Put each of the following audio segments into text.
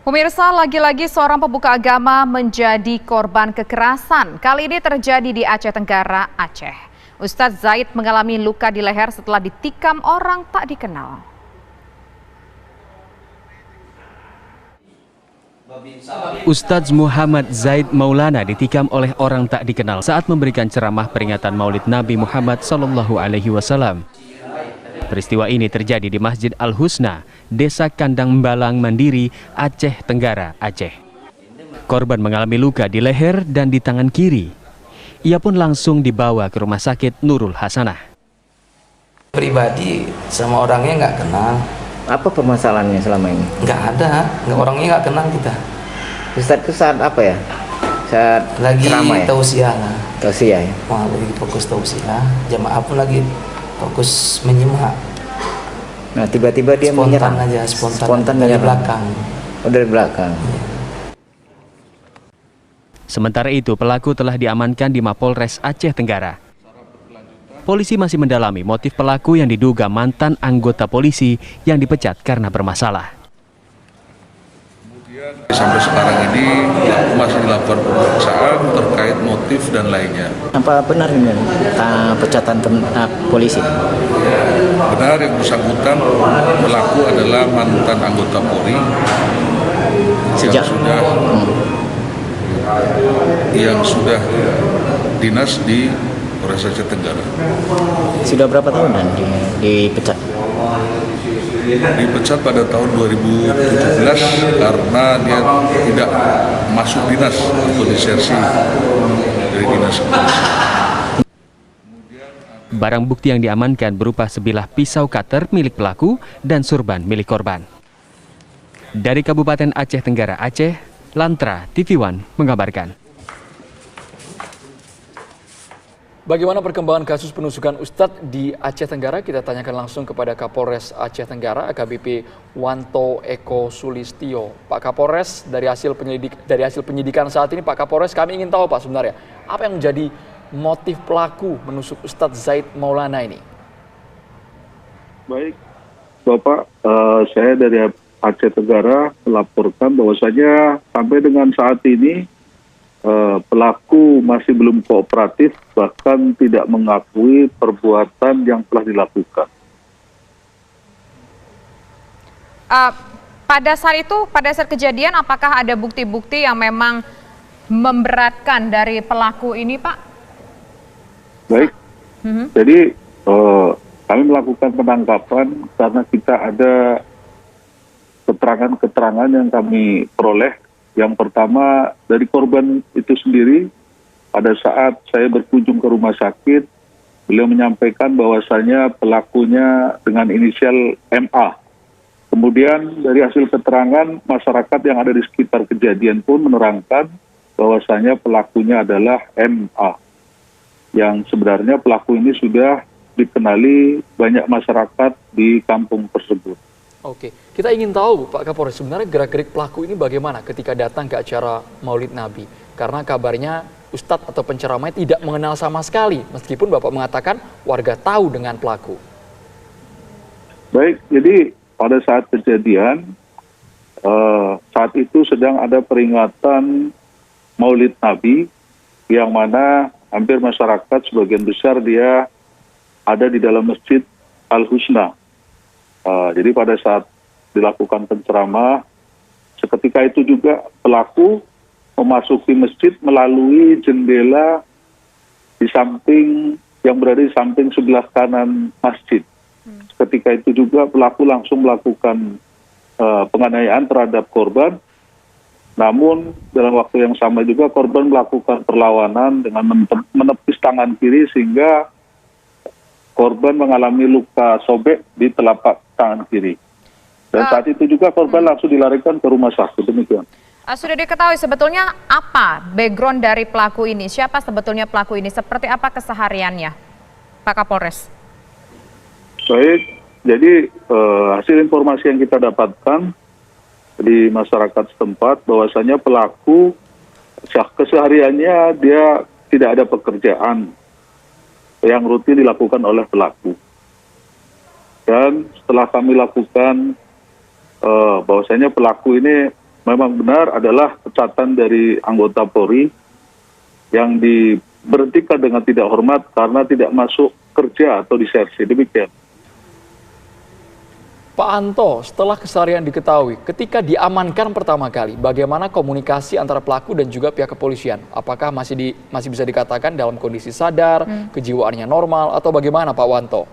Pemirsa, lagi-lagi seorang pemuka agama menjadi korban kekerasan. Kali ini terjadi di Aceh Tenggara, Aceh. Ustadz Zaid mengalami luka di leher setelah ditikam orang tak dikenal. Ustadz Muhammad Zaid Maulana ditikam oleh orang tak dikenal saat memberikan ceramah peringatan Maulid Nabi Muhammad SAW. Peristiwa ini terjadi di Masjid Al-Husna, Desa Kandang Mbalang Mandiri, Aceh Tenggara, Aceh. Korban mengalami luka di leher dan di tangan kiri. Ia pun langsung dibawa ke rumah sakit Nurul Hasanah. Pribadi sama orangnya nggak kenal. Apa permasalahannya selama ini? Nggak ada, orangnya nggak kenal kita. Ustadz itu saat apa ya? Saat Lagi ceramah ya? tausiah lah. Tausiah ya? Wah, lagi fokus tausiah. Jamaah pun lagi fokus menyimak. Nah tiba-tiba dia menyerang. Spontan dari belakang. Oh, dari belakang. Sementara itu, pelaku telah diamankan di Mapolres Aceh Tenggara. Polisi masih mendalami motif pelaku yang diduga mantan anggota polisi yang dipecat karena bermasalah. Sampai sekarang ini pelaku masih dilakukan pemeriksaan terkait motif dan lainnya. Apa benar ini pecatan polisi? Benar, yang bersangkutan pelaku adalah mantan anggota Polri yang sudah dinas di Polres Aceh Tenggara. Sudah berapa tahun dan dipecat? Dipecat pada tahun 2017 karena dia tidak masuk dinas atau disersi dari dinas kepolisian. Barang bukti yang diamankan berupa sebilah pisau cutter milik pelaku dan surban milik korban. Dari Kabupaten Aceh Tenggara, Aceh, Lantra TV One mengabarkan. Bagaimana perkembangan kasus penusukan Ustadz di Aceh Tenggara? Kita tanyakan langsung kepada Kapolres Aceh Tenggara, AKBP Wanto Eko Sulistyo. Pak Kapolres, dari hasil penyidikan saat ini, Pak Kapolres, kami ingin tahu Pak sebenarnya, apa yang menjadi motif pelaku menusuk Ustadz Zaid Maulana ini? Baik, Bapak, saya dari Aceh Tenggara melaporkan bahwasanya sampai dengan saat ini pelaku masih belum kooperatif, bahkan tidak mengakui perbuatan yang telah dilakukan. Pada saat kejadian, apakah ada bukti-bukti yang memang memberatkan dari pelaku ini, Pak? Baik, jadi kami melakukan penangkapan karena kita ada keterangan-keterangan yang kami peroleh. Yang pertama, dari korban itu sendiri, pada saat saya berkunjung ke rumah sakit, beliau menyampaikan bahwasanya pelakunya dengan inisial MA. Kemudian dari hasil keterangan masyarakat yang ada di sekitar kejadian pun menerangkan bahwasanya pelakunya adalah MA. Yang sebenarnya pelaku ini sudah dikenali banyak masyarakat di kampung tersebut. Oke, kita ingin tahu Pak Kapolres, sebenarnya gerak-gerik pelaku ini bagaimana ketika datang ke acara Maulid Nabi? Karena kabarnya Ustadz atau penceramahnya tidak mengenal sama sekali, meskipun Bapak mengatakan warga tahu dengan pelaku. Baik, jadi pada saat kejadian, saat itu sedang ada peringatan Maulid Nabi, yang mana hampir masyarakat sebagian besar dia ada di dalam Masjid Al-Husna. Jadi pada saat dilakukan penceramah, seketika itu juga pelaku memasuki masjid melalui jendela di samping yang berada di samping sebelah kanan masjid. Seketika itu juga pelaku langsung melakukan penganiayaan terhadap korban. Namun dalam waktu yang sama juga korban melakukan perlawanan dengan menepis tangan kiri sehingga korban mengalami luka sobek di telapak tangan kiri. Dan saat itu juga korban langsung dilarikan ke rumah sakit. Demikian. Sudah diketahui sebetulnya apa background dari pelaku ini? Siapa sebetulnya pelaku ini? Seperti apa kesehariannya, Pak Kapolres? Baik, jadi hasil informasi yang kita dapatkan di masyarakat setempat bahwasanya pelaku kesehariannya dia tidak ada pekerjaan yang rutin dilakukan oleh pelaku. Dan setelah kami lakukan bahwasanya pelaku ini memang benar adalah pecatan dari anggota Polri yang diberhentikan dengan tidak hormat karena tidak masuk kerja atau disersi. Demikian. Pak Anto, setelah keseharian diketahui, ketika diamankan pertama kali, bagaimana komunikasi antara pelaku dan juga pihak kepolisian? Apakah masih bisa dikatakan dalam kondisi sadar, kejiwaannya normal, atau bagaimana Pak Wanto?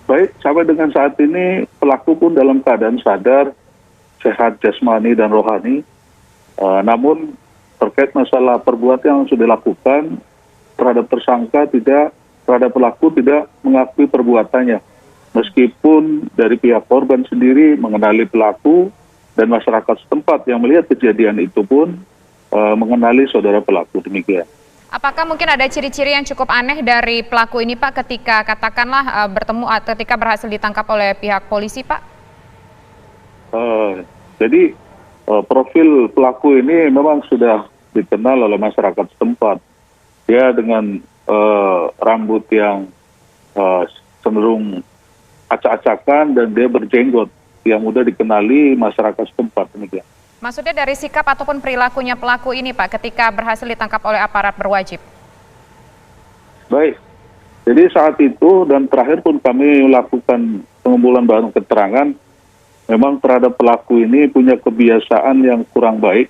Baik, sampai dengan saat ini pelaku pun dalam keadaan sadar, sehat jasmani dan rohani. Namun terkait masalah perbuatan yang sudah dilakukan terhadap tersangka terhadap pelaku tidak mengakui perbuatannya. Meskipun dari pihak korban sendiri mengenali pelaku dan masyarakat setempat yang melihat kejadian itu pun mengenali saudara pelaku. Demikian. Apakah mungkin ada ciri-ciri yang cukup aneh dari pelaku ini Pak ketika katakanlah ketika berhasil ditangkap oleh pihak polisi Pak? Jadi profil pelaku ini memang sudah dikenal oleh masyarakat setempat. Dia dengan rambut yang cenderung acak-acakan dan dia berjenggot yang mudah dikenali masyarakat setempat. Demikian. Maksudnya dari sikap ataupun perilakunya pelaku ini Pak ketika berhasil ditangkap oleh aparat berwajib? Baik, jadi saat itu dan terakhir pun kami lakukan pengumpulan bahan keterangan, memang terhadap pelaku ini punya kebiasaan yang kurang baik,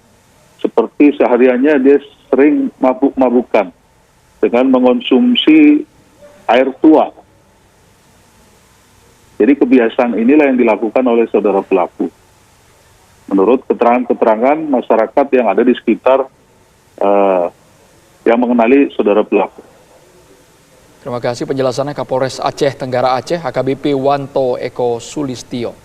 seperti sehariannya dia sering mabuk-mabukan dengan mengonsumsi air tua. Jadi kebiasaan inilah yang dilakukan oleh saudara pelaku. Menurut keterangan-keterangan masyarakat yang ada di sekitar yang mengenali saudara pelaku. Terima kasih penjelasannya Kapolres Aceh Tenggara Aceh, AKBP Wanto Eko Sulistyo.